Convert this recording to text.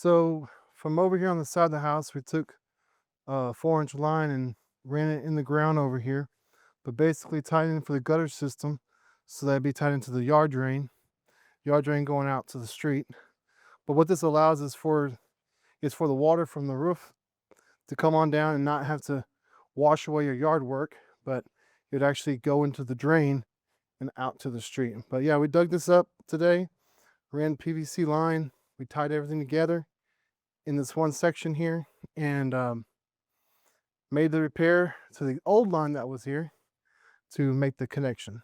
So from over here on the side of the house, we took a 4-inch line and ran it in the ground over here, but basically tied in for the gutter system, so that'd be tied into the yard drain going out to the street. But what this allows is for the water from the roof to come on down and not have to wash away your yard work, but it'd actually go into the drain and out to the street. But yeah, we dug this up today, ran PVC line, we tied everything together in this one section here, and made the repair to the old line that was here to make the connection.